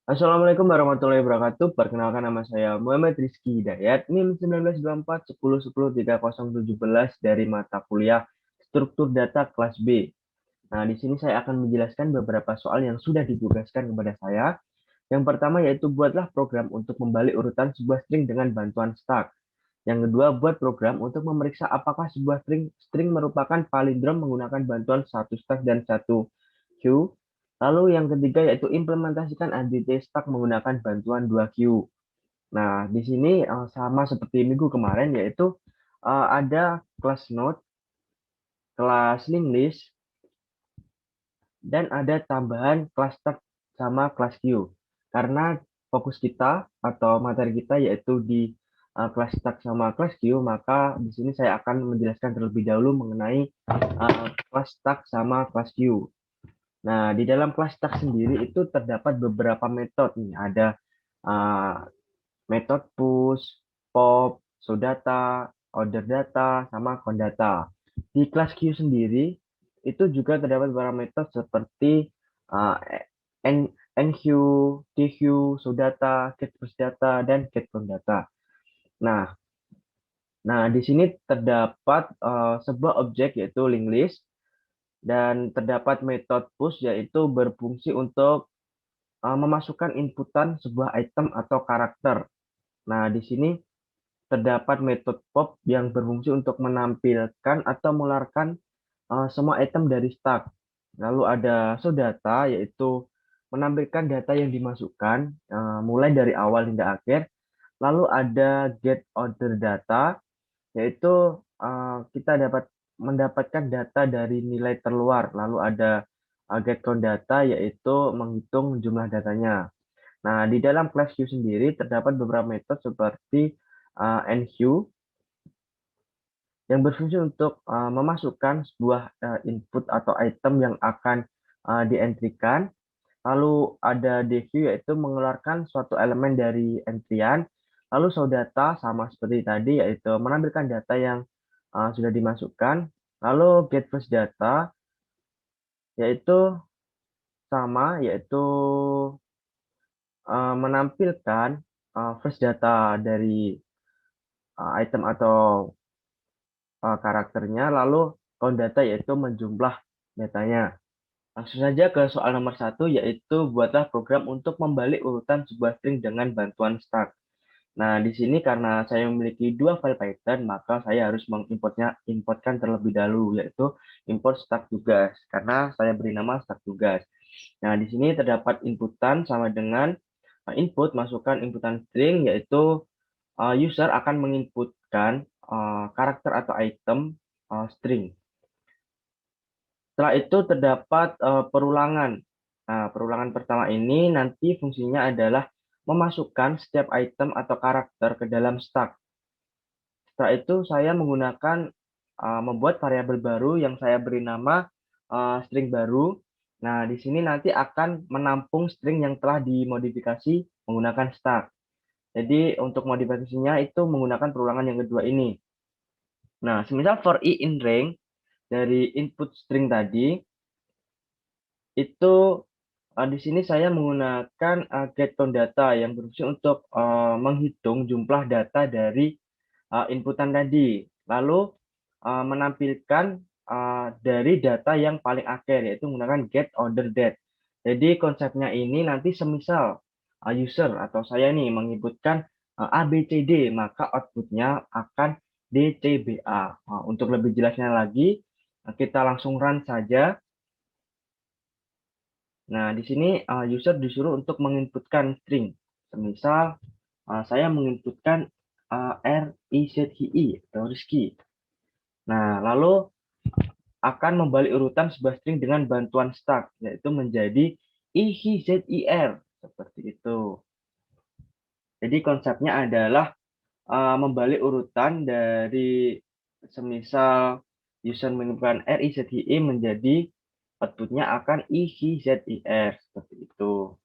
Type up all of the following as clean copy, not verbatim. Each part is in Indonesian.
Assalamualaikum warahmatullahi wabarakatuh. Perkenalkan nama saya Muhammad Rizky Hidayat, NIM 1924 1010 3017 dari mata kuliah Struktur Data kelas B. Nah, di sini saya akan menjelaskan beberapa soal yang sudah ditugaskan kepada saya. Yang pertama yaitu buatlah program untuk membalik urutan sebuah string dengan bantuan stack. Yang kedua, buat program untuk memeriksa apakah sebuah string merupakan palindrom menggunakan bantuan satu stack dan satu queue. Lalu yang ketiga yaitu implementasikan entity stack menggunakan bantuan dua queue. Nah, di sini sama seperti minggu kemarin yaitu ada kelas node, kelas linked list, dan ada tambahan kelas stack sama kelas queue. Karena fokus kita atau materi kita yaitu di kelas stack sama kelas queue, maka di sini saya akan menjelaskan terlebih dahulu mengenai kelas stack sama kelas queue. Nah, di dalam kelas stack sendiri itu terdapat beberapa metode nih. Ada uh, metode push, pop, show data, order data, sama count data. Di kelas queue sendiri itu juga terdapat beberapa metode seperti uh, N, NQ, TQ, show data, get push data, dan get count data. Nah, nah di sini terdapat sebuah objek yaitu linked list dan terdapat metode push yaitu berfungsi untuk memasukkan inputan sebuah item atau karakter. Nah, di sini terdapat metode pop yang berfungsi untuk menampilkan atau mengeluarkan semua item dari stack. Lalu ada show data, yaitu menampilkan data yang dimasukkan mulai dari awal hingga akhir. Lalu ada get order data, yaitu kita dapat mendapatkan data dari nilai terluar. Lalu ada get count data, yaitu menghitung jumlah datanya. Nah, di dalam class queue sendiri terdapat beberapa metode seperti NQ yang berfungsi untuk memasukkan sebuah input atau item yang akan dientrikan. Lalu ada DQ yaitu mengeluarkan suatu elemen dari entrian. Lalu show data sama seperti tadi yaitu menampilkan data yang sudah dimasukkan. Lalu get first data yaitu sama yaitu menampilkan first data dari item atau karakternya, lalu count data yaitu menjumlah datanya. Langsung saja ke soal nomor satu, yaitu buatlah program untuk membalik urutan sebuah string dengan bantuan stack. Nah, di sini karena saya memiliki dua file Python, maka saya harus importkan terlebih dahulu, yaitu import stack tugas, karena saya beri nama stack tugas. Nah, di sini terdapat inputan sama dengan input, masukkan inputan string, yaitu user akan menginputkan karakter atau item string. Setelah itu terdapat perulangan. Nah, perulangan pertama ini nanti fungsinya adalah memasukkan setiap item atau karakter ke dalam stack. Setelah itu saya menggunakan membuat variabel baru yang saya beri nama string baru. Nah, di sini nanti akan menampung string yang telah dimodifikasi menggunakan stack. Jadi untuk modifikasinya itu menggunakan perulangan yang kedua ini. Nah, semisal for i in range dari input string tadi, itu di sini saya menggunakan get count data yang berfungsi untuk menghitung jumlah data dari inputan tadi. Lalu menampilkan dari data yang paling akhir, yaitu menggunakan get order date. Jadi konsepnya ini nanti semisal user atau saya nih menginputkan A, B, C, D, maka outputnya akan D, C, B, A. Untuk lebih jelasnya lagi, kita langsung run saja. Nah, di sini user disuruh untuk menginputkan string. Misal saya menginputkan RIZHI atau Rizky. Nah, lalu akan membalik urutan sebuah string dengan bantuan stack, yaitu menjadi IHZIR. Seperti itu. Jadi konsepnya adalah membalik urutan dari semisal user menginputkan RIZHI menjadi outputnya akan IHZIR. Seperti itu.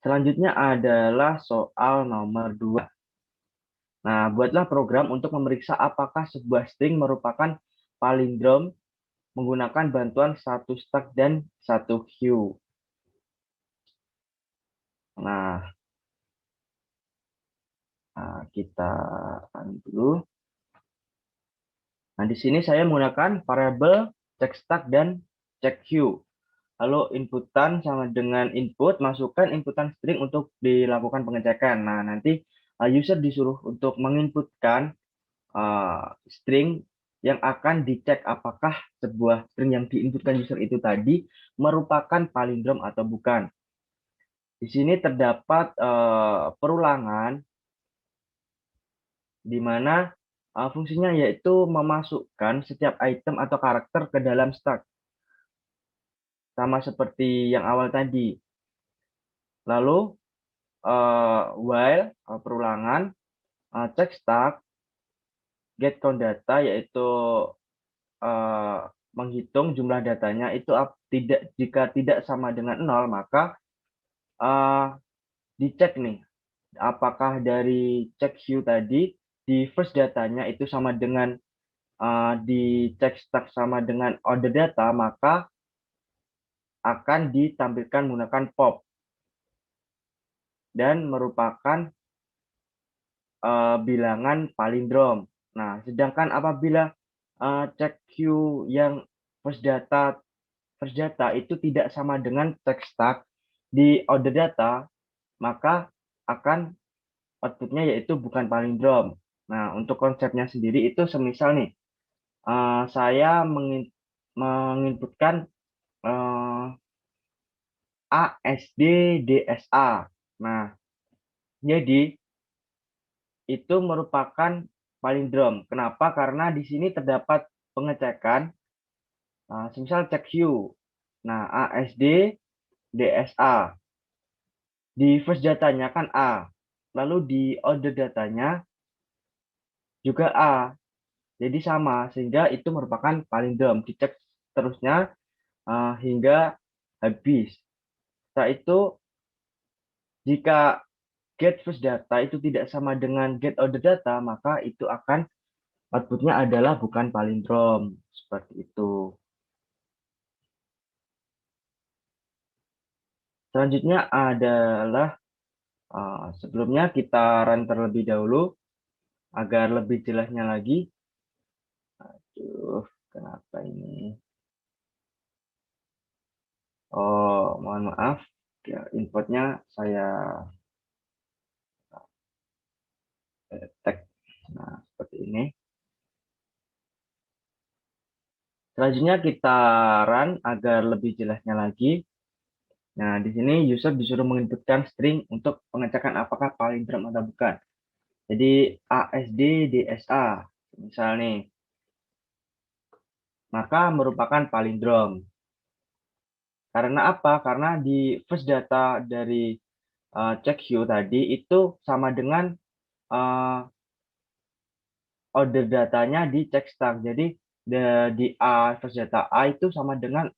Selanjutnya adalah soal nomor 2. Nah, buatlah program untuk memeriksa apakah sebuah string merupakan palindrom menggunakan bantuan satu stack dan satu queue. Nah, kita dulu. Nah, di sini saya menggunakan variabel check stack dan check queue. Lalu inputan sama dengan input, masukkan inputan string untuk dilakukan pengecekan. Nah, nanti user disuruh untuk menginputkan string yang akan dicek apakah sebuah string yang diinputkan user itu tadi merupakan palindrom atau bukan. Di sini terdapat perulangan di mana fungsinya yaitu memasukkan setiap item atau karakter ke dalam stack. Sama seperti yang awal tadi. Lalu while perulangan check stack get count data yaitu menghitung jumlah datanya itu tidak jika tidak sama dengan 0 maka dicek nih apakah dari check queue tadi di first datanya itu sama dengan di check stack sama dengan order data maka akan ditampilkan menggunakan pop dan merupakan bilangan palindrom. Nah, sedangkan apabila check queue yang first data itu tidak sama dengan check stack di order data, maka akan outputnya yaitu bukan palindrom. Nah, untuk konsepnya sendiri itu semisal nih, saya menginputkan A, SD, DSA. Nah, jadi itu merupakan palindrom. Kenapa? Karena di sini terdapat pengecekan, semisal check queue. Nah, ASD, DSA. Di first datanya kan A. Lalu di order datanya juga A. Jadi sama, sehingga itu merupakan palindrom. Dicek terusnya hingga habis. Setelah itu, jika get first data itu tidak sama dengan get order data, maka itu akan outputnya adalah bukan palindrom. Seperti itu. Selanjutnya adalah sebelumnya kita run terlebih dahulu agar lebih jelasnya lagi. Aduh, kenapa ini? Oh, mohon maaf. Ya, inputnya saya tag. Nah, seperti ini. Selanjutnya kita run agar lebih jelasnya lagi. Nah, di sini user disuruh menginputkan string untuk pengecekan apakah palindrom atau bukan. Jadi ASD DSA, misal nih, maka merupakan palindrom. Karena apa? Karena di first data dari check queue tadi itu sama dengan order datanya di check stack. Jadi di A first data A itu sama dengan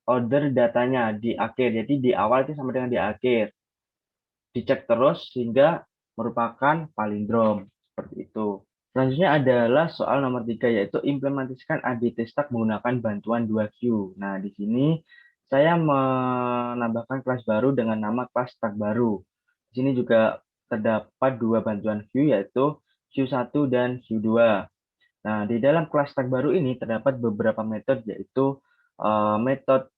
order datanya di akhir. Jadi di awal itu sama dengan di akhir. Dicek terus sehingga merupakan palindrom seperti itu. Selanjutnya adalah soal nomor 3 yaitu implementasikan ADT stack menggunakan bantuan 2Q. Nah, di sini saya menambahkan kelas baru dengan nama kelas stack baru. Di sini juga terdapat dua bantuan Q yaitu Q1 dan Q2. Nah, di dalam kelas stack baru ini terdapat beberapa metode yaitu metode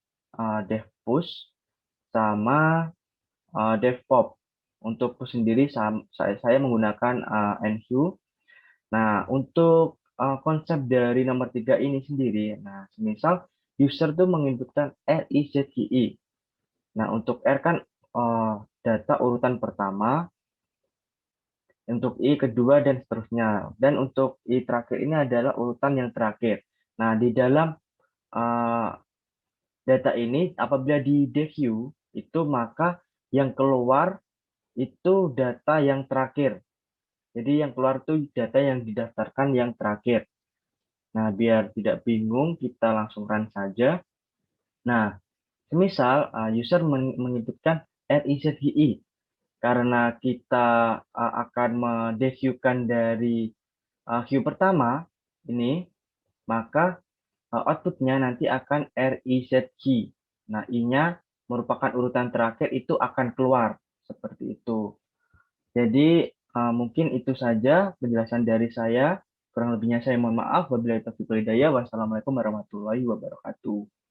devpush sama devpop. Untuk push sendiri saya menggunakan enqueue. Nah, untuk konsep dari nomor 3 ini sendiri, nah, misal user tuh menginputkan RIZKI. Nah, untuk R kan data urutan pertama, untuk I kedua, dan seterusnya. Dan untuk I terakhir ini adalah urutan yang terakhir. Nah, di dalam data ini, apabila di DQ, itu maka yang keluar itu data yang terakhir. Jadi yang keluar itu data yang didaftarkan yang terakhir. Nah, biar tidak bingung, kita langsung run saja. Nah, semisal user menyebutkan RIZGI, karena kita akan mendeviewkan dari queue pertama ini, maka outputnya nanti akan RIZG. Nah, I-nya merupakan urutan terakhir itu akan keluar seperti itu. Jadi mungkin itu saja penjelasan dari saya. Kurang lebihnya saya mohon maaf. Wabillahi taufiq wal hidayah. Wassalamualaikum warahmatullahi wabarakatuh.